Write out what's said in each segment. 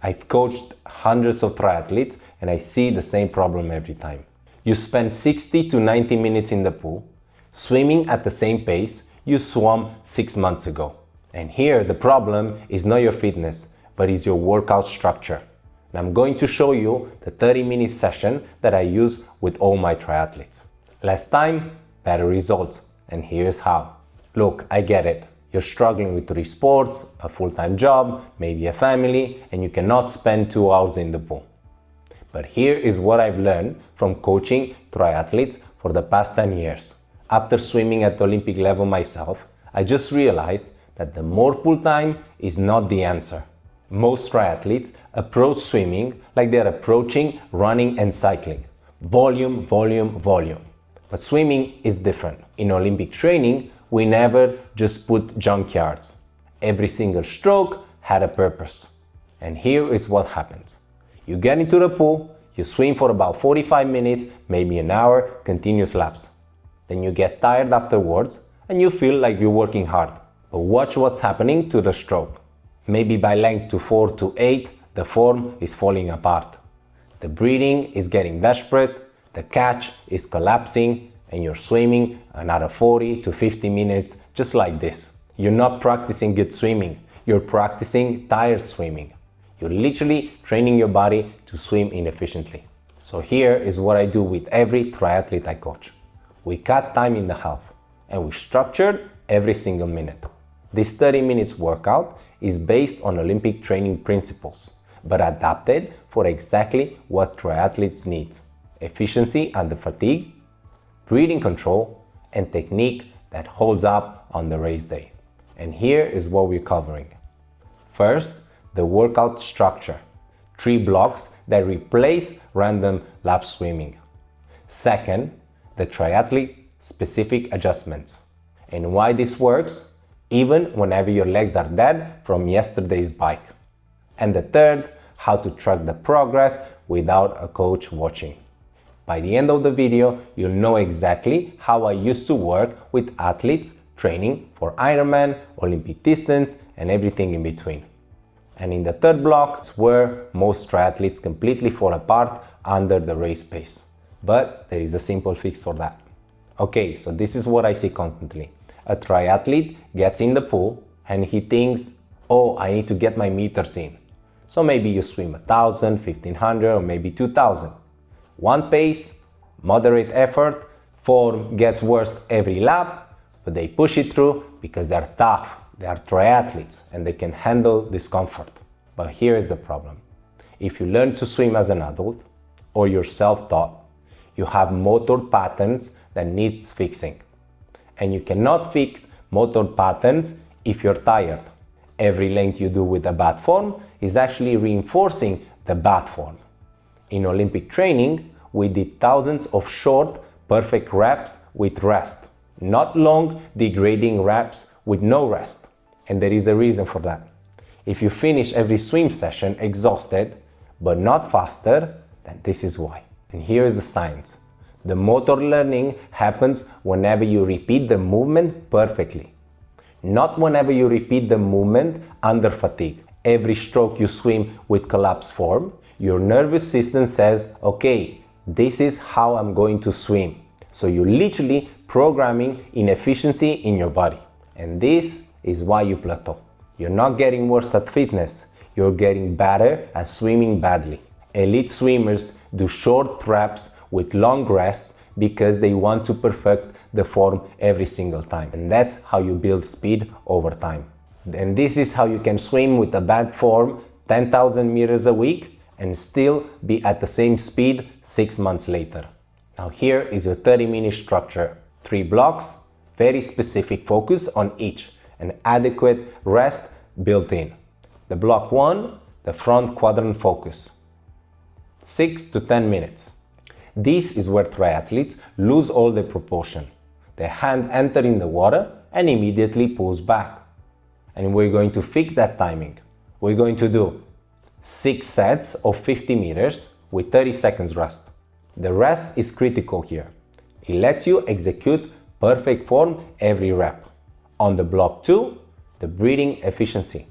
I've coached hundreds of triathletes and I see the same problem every time. You spend 60 to 90 minutes in the pool, swimming at the same pace you swam 6 months ago. And here the problem is not your fitness, but is your workout structure. And I'm going to show you the 30-minute session that I use with all my triathletes. Less time, better results. And here's how. Look, I get it. You're struggling with 3 sports, a full-time job, maybe a family, and you cannot spend 2 hours in the pool. But here is what I've learned from coaching triathletes for the past 10 years. After swimming at the Olympic level myself, I just realized that the more pool time is not the answer. Most triathletes approach swimming like they're approaching running and cycling. Volume, volume, volume. But swimming is different. In Olympic training, we never just put junkyards. Every single stroke had a purpose. And here is what happens. You get into the pool, you swim for about 45 minutes, maybe an hour, continuous laps. Then you get tired afterwards and you feel like you're working hard. But watch what's happening to the stroke. Maybe by length to 4 to 8, the form is falling apart. The breathing is getting desperate, the catch is collapsing, and you're swimming another 40 to 50 minutes just like this. You're not practicing good swimming, you're practicing tired swimming. You're literally training your body to swim inefficiently. So here is what I do with every triathlete I coach. We cut time in half and we structured every single minute. This 30 minutes workout is based on Olympic training principles, but adapted for exactly what triathletes need: efficiency under fatigue, breathing control, and technique that holds up on the race day. And here is what we're covering. First, the workout structure. 3 blocks that replace random lap swimming. Second, the triathlete specific adjustments. And why this works, even whenever your legs are dead from yesterday's bike. And the third, how to track the progress without a coach watching. By the end of the video, you'll know exactly how I used to work with athletes training for Ironman, Olympic distance, and everything in between. And in the third block is where most triathletes completely fall apart under the race pace. But there is a simple fix for that. Okay, so this is what I see constantly. A triathlete gets in the pool and he thinks, oh, I need to get my meters in. So maybe you swim 1,000, 1,500, or maybe 2,000. One pace, moderate effort, form gets worse every lap, but they push it through because they're tough, they are triathletes, and they can handle discomfort. But here is the problem. If you learn to swim as an adult, or you're self-taught, you have motor patterns that need fixing. And you cannot fix motor patterns if you're tired. Every length you do with a bad form is actually reinforcing the bad form. In Olympic training, we did thousands of short, perfect reps with rest, not long, degrading reps with no rest. And there is a reason for that. If you finish every swim session exhausted, but not faster, then this is why. And here is the science. The motor learning happens whenever you repeat the movement perfectly, not whenever you repeat the movement under fatigue. Every stroke you swim with collapsed form, your nervous system says, okay, this is how I'm going to swim. So you're literally programming inefficiency in your body. And this is why you plateau. You're not getting worse at fitness, you're getting better at swimming badly. Elite swimmers do short reps with long rests because they want to perfect the form every single time. And that's how you build speed over time. And this is how you can swim with a bad form 10,000 meters a week and still be at the same speed 6 months later. Now here is your 30-minute structure. 3 blocks, very specific focus on each, and adequate rest built in. The block 1, the front quadrant focus. 6 to 10 minutes. This is where triathletes lose all their proportion. The hand enters in the water and immediately pulls back. And we're going to fix that timing. We're going to do 6 sets of 50 meters with 30 seconds rest. The rest is critical here. It lets you execute perfect form every rep. On the block 2, the breathing efficiency.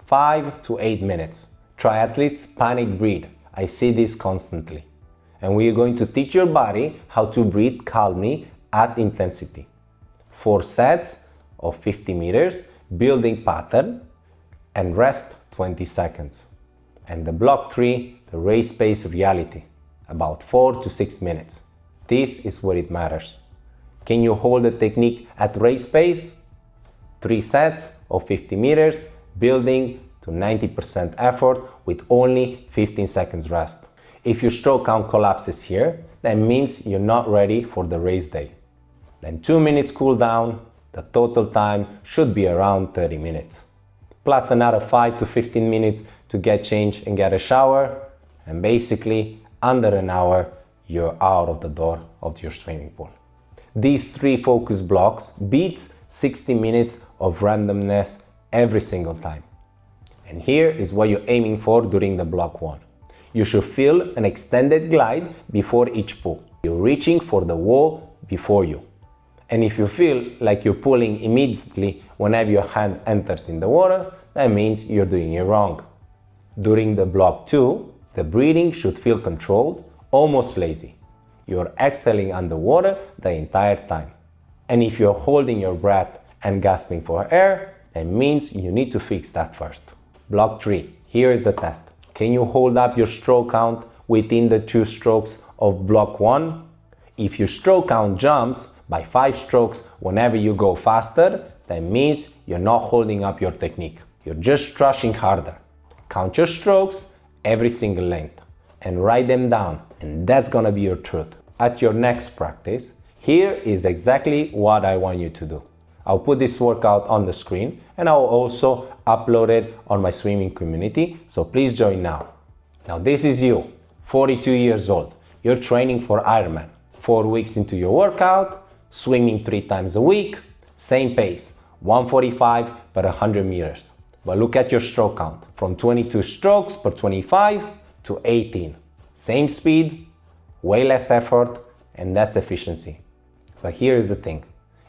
5 to 8 minutes. Triathletes panic breathe. I see this constantly. And we are going to teach your body how to breathe calmly at intensity. 4 sets of 50 meters, building pattern, and rest 20 seconds. And the block 3, the race pace reality, about 4 to 6 minutes. This is where it matters. Can you hold the technique at race pace? 3 sets of 50 meters, building to 90% effort with only 15 seconds rest. If your stroke count collapses here, that means you're not ready for the race day. Then 2 minutes cool down, the total time should be around 30 minutes. Plus another 5 to 15 minutes to get changed and get a shower, and basically under an hour you're out of the door of your swimming pool. These 3 focus blocks beats 60 minutes of randomness every single time. And here is what you're aiming for during the block 1. You should feel an extended glide before each pull. You're reaching for the wall before you. And if you feel like you're pulling immediately whenever your hand enters in the water, that means you're doing it wrong. During the block 2, the breathing should feel controlled, almost lazy. You're exhaling underwater the entire time. And if you're holding your breath and gasping for air, that means you need to fix that first. Block 3, here is the test. Can you hold up your stroke count within the 2 strokes of block 1? If your stroke count jumps by 5 strokes whenever you go faster, that means you're not holding up your technique. You're just rushing harder. Count your strokes every single length and write them down, and that's gonna be your truth. At your next practice, here is exactly what I want you to do. I'll put this workout on the screen and I'll also upload it on my swimming community, so please join now. Now this is you, 42 years old. You're training for Ironman. 4 weeks into your workout, swimming 3 times a week, same pace, 145 per 100 meters. But look at your stroke count, from 22 strokes per 25 to 18. Same speed, way less effort, and that's efficiency. But here is the thing.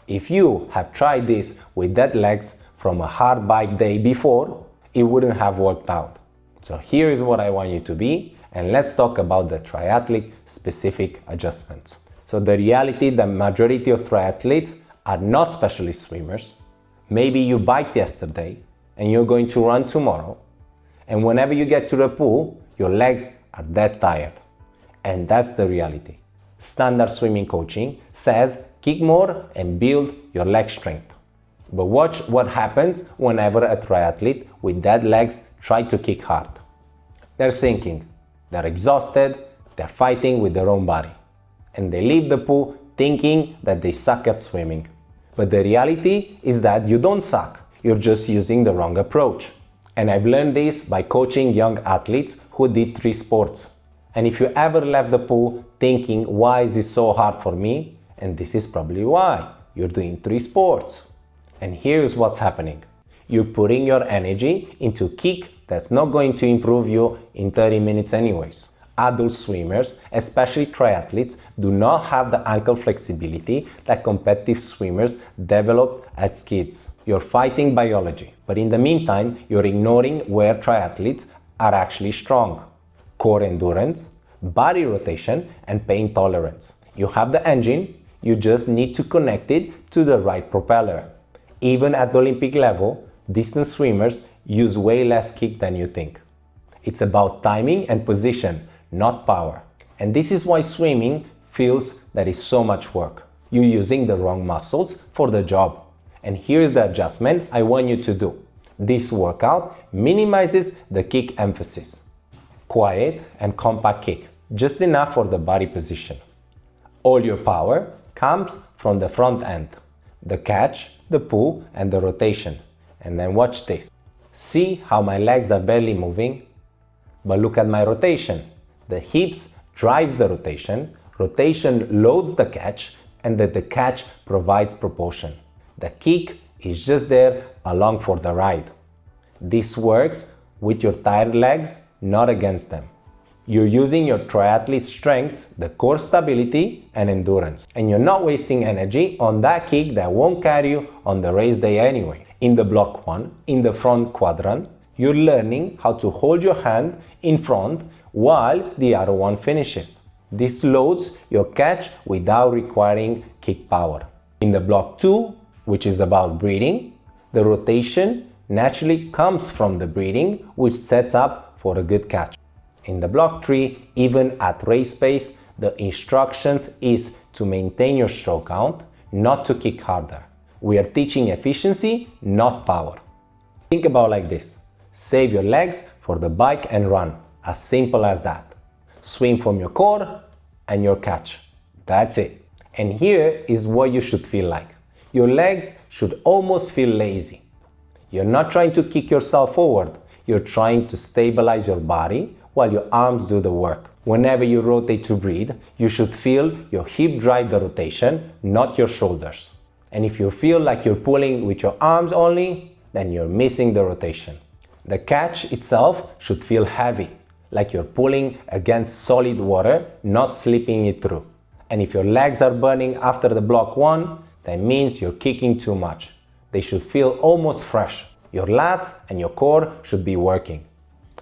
If you have tried this with dead legs from a hard bike day before, it wouldn't have worked out. So here is what I want you to be, and let's talk about the triathlete specific adjustments. So the reality, the majority of triathletes are not specialist swimmers. Maybe you biked yesterday and you're going to run tomorrow, and whenever you get to the pool, your legs are dead tired. And that's the reality. Standard swimming coaching says kick more and build your leg strength. But watch what happens whenever a triathlete with dead legs try to kick hard. They're sinking, they're exhausted, they're fighting with their own body. And they leave the pool thinking that they suck at swimming. But the reality is that you don't suck, you're just using the wrong approach. And I've learned this by coaching young athletes who did 3 sports. And if you ever left the pool thinking, why is it so hard for me? And this is probably why. You're doing 3 sports. And here's what's happening. You're putting your energy into kick that's not going to improve you in 30 minutes anyways. Adult swimmers, especially triathletes, do not have the ankle flexibility that competitive swimmers develop as kids. You're fighting biology, but in the meantime, you're ignoring where triathletes are actually strong. Core endurance, body rotation, and pain tolerance. You have the engine, you just need to connect it to the right propeller. Even at the Olympic level, distance swimmers use way less kick than you think. It's about timing and position, not power. And this is why swimming feels that it's so much work. You're using the wrong muscles for the job. And here's the adjustment I want you to do. This workout minimizes the kick emphasis. Quiet and compact kick, just enough for the body position. All your power comes from the front end, the catch, the pull, and the rotation. And then watch this. See how my legs are barely moving? But look at my rotation. The hips drive the rotation, rotation loads the catch, and the catch provides propulsion. The kick is just there along for the ride. This works with your tired legs, not against them. You're using your triathlete strengths, the core stability and endurance, and you're not wasting energy on that kick that won't carry you on the race day anyway. In the block 1, in the front quadrant, You're learning how to hold your hand in front while the other one finishes. This loads your catch without requiring kick power. In the block 2, which is about breathing, the rotation naturally comes from the breathing, which sets up for a good catch. In the block 3, even at race pace, the instructions is to maintain your stroke count, not to kick harder. We are teaching efficiency, not power. Think about like this. Save your legs for the bike and run. As simple as that. Swim from your core and your catch. That's it. And here is what you should feel like. Your legs should almost feel lazy. You're not trying to kick yourself forward. You're trying to stabilize your body while your arms do the work. Whenever you rotate to breathe, you should feel your hip drive the rotation, not your shoulders. And if you feel like you're pulling with your arms only, then you're missing the rotation. The catch itself should feel heavy, like you're pulling against solid water, not slipping it through. And if your legs are burning after the block 1, that means you're kicking too much. They should feel almost fresh. Your lats and your core should be working.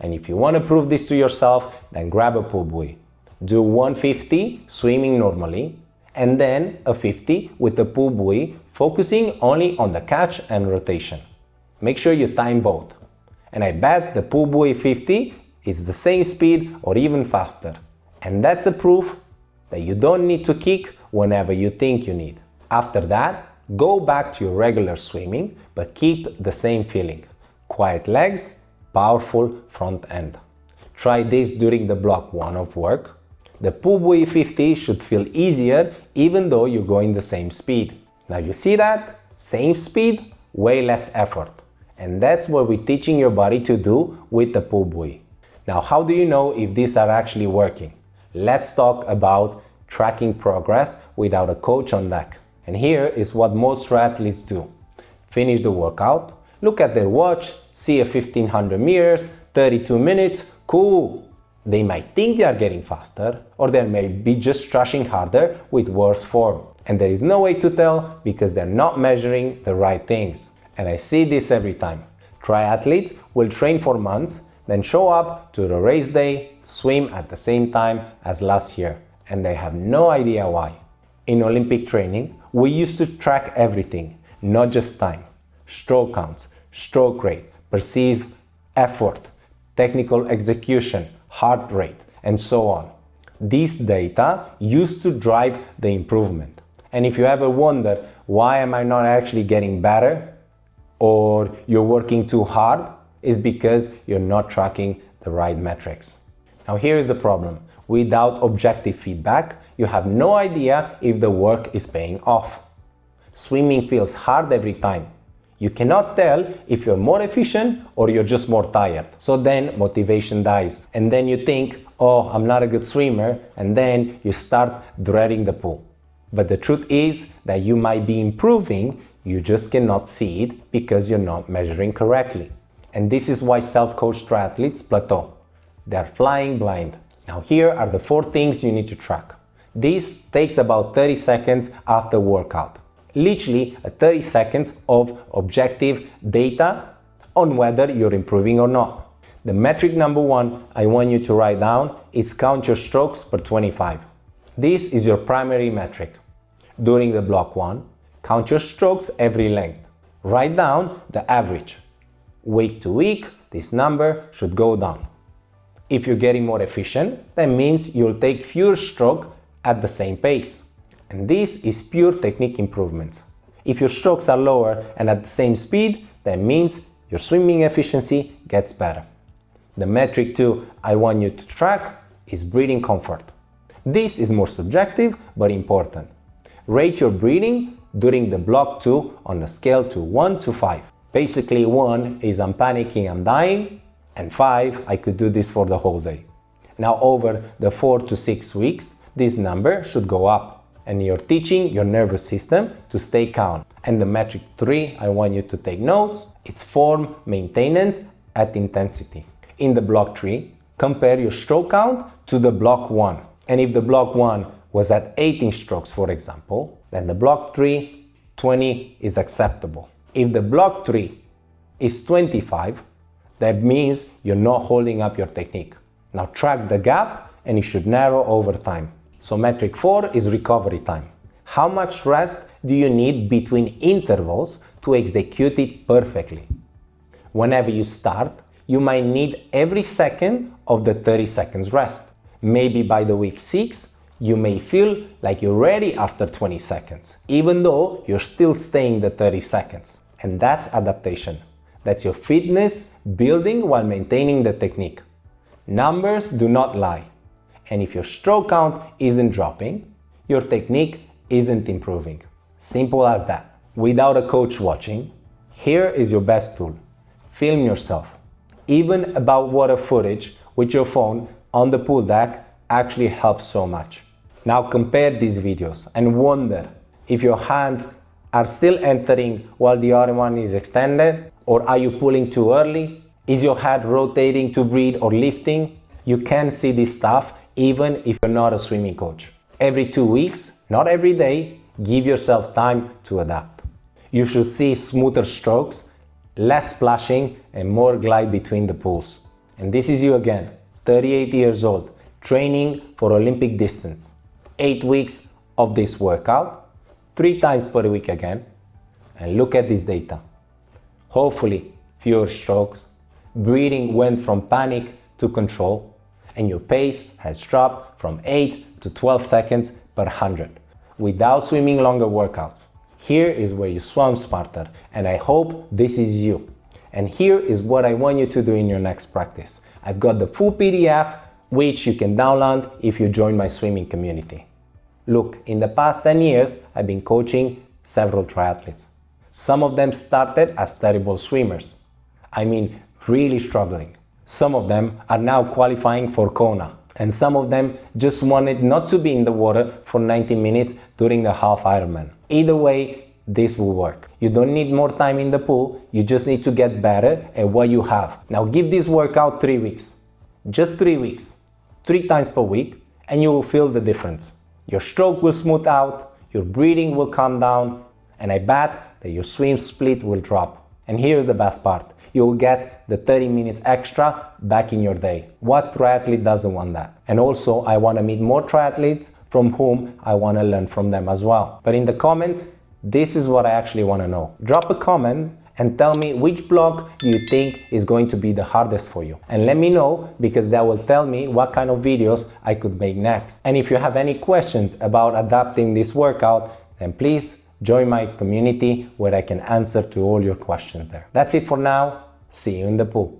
And if you want to prove this to yourself, then grab a pull buoy. Do 150 swimming normally, and then a 50 with the pull buoy, focusing only on the catch and rotation. Make sure you time both. And I bet the pull buoy 50 is the same speed or even faster. And that's a proof that you don't need to kick whenever you think you need. After that, go back to your regular swimming, but keep the same feeling. Quiet legs, powerful front end. Try this during the block 1 of work. The pull buoy 50 should feel easier even though you're going the same speed. Now you see that? Same speed, way less effort. And that's what we're teaching your body to do with the pull buoy. Now, how do you know if these are actually working? Let's talk about tracking progress without a coach on deck. And here is what most triathletes do. Finish the workout, look at their watch, see a 1500 meters, 32 minutes, cool. They might think they are getting faster, or they may be just thrashing harder with worse form. And there is no way to tell because they're not measuring the right things. And I see this every time. Triathletes will train for months, then show up to the race day, swim at the same time as last year, and they have no idea why. In Olympic training, we used to track everything, not just time. Stroke counts, stroke rate, perceived effort, technical execution, heart rate, and so on. These data used to drive the improvement. And if you ever wonder, why am I not actually getting better? Or you're working too hard, is because you're not tracking the right metrics. Now here is the problem. Without objective feedback, you have no idea if the work is paying off. Swimming feels hard every time. You cannot tell if you're more efficient or you're just more tired. So then motivation dies. And then you think, oh, I'm not a good swimmer. And then you start dreading the pool. But the truth is that you might be improving, you just cannot see it because you're not measuring correctly. And this is why self-coached triathletes plateau. They're flying blind. Now here are the 4 things you need to track. This takes about 30 seconds after workout. Literally 30 seconds of objective data on whether you're improving or not. The metric number 1 I want you to write down is count your strokes per 25. This is your primary metric. During the block 1, count your strokes every length. Write down the average. Week to week, this number should go down. If you're getting more efficient, that means you'll take fewer strokes at the same pace. And this is pure technique improvements. If your strokes are lower and at the same speed, that means your swimming efficiency gets better. The metric 2 I want you to track is breathing comfort. This is more subjective but important. Rate your breathing during the block 2 on a scale to 1 to 5. Basically 1 is I'm panicking, I'm dying, and 5, I could do this for the whole day. Now over the 4 to 6 weeks, this number should go up, and you're teaching your nervous system to stay calm. And the metric 3 I want you to take notes, it's form maintenance at intensity. In the block 3, compare your stroke count to the block 1. And if the block 1 was at 18 strokes, for example, then the block 3, 20 is acceptable. If the block 3 is 25, That means you're not holding up your technique. Now track the gap and it should narrow over time. So metric 4 is recovery time. How much rest do you need between intervals to execute it perfectly? Whenever you start, you might need every second of the 30 seconds rest. Maybe by the week 6, you may feel like you're ready after 20 seconds, even though you're still staying the 30 seconds. And that's adaptation. That's your fitness building while maintaining the technique. Numbers do not lie. And if your stroke count isn't dropping, your technique isn't improving. Simple as that. Without a coach watching, here is your best tool. Film yourself. Even about water footage with your phone on the pool deck actually helps so much. Now compare these videos and wonder if your hands are still entering while the other one is extended, or are you pulling too early? Is your head rotating to breathe or lifting? You can see this stuff even if you're not a swimming coach. Every 2 weeks, not every day, give yourself time to adapt. You should see smoother strokes, less splashing, and more glide between the pools. And this is you again, 38 years old, training for Olympic distance. 8 weeks of this workout, 3 times per week again, and look at this data. Hopefully, fewer strokes, breathing went from panic to control, and your pace has dropped from 8 to 12 seconds per 100, without swimming longer workouts. Here is where you swim smarter, and I hope this is you. And here is what I want you to do in your next practice. I've got the full PDF, which you can download if you join my swimming community. Look, in the past 10 years, I've been coaching several triathletes. Some of them started as terrible swimmers. I mean, really struggling. Some of them are now qualifying for Kona, and some of them just wanted not to be in the water for 90 minutes during the half Ironman. Either way, this will work. You don't need more time in the pool, you just need to get better at what you have. Now give this workout 3 weeks. Just 3 weeks. 3 times per week, and you will feel the difference. Your stroke will smooth out, your breathing will calm down, and I bet that your swim split will drop. And here's the best part. You will get the 30 minutes extra back in your day. What triathlete doesn't want that? And also, I want to meet more triathletes from whom I want to learn from them as well. But in the comments, this is what I actually want to know. Drop a comment and tell me which block you think is going to be the hardest for you. And let me know, because that will tell me what kind of videos I could make next. And if you have any questions about adapting this workout, then please join my community where I can answer to all your questions there. That's it for now. See you in the pool.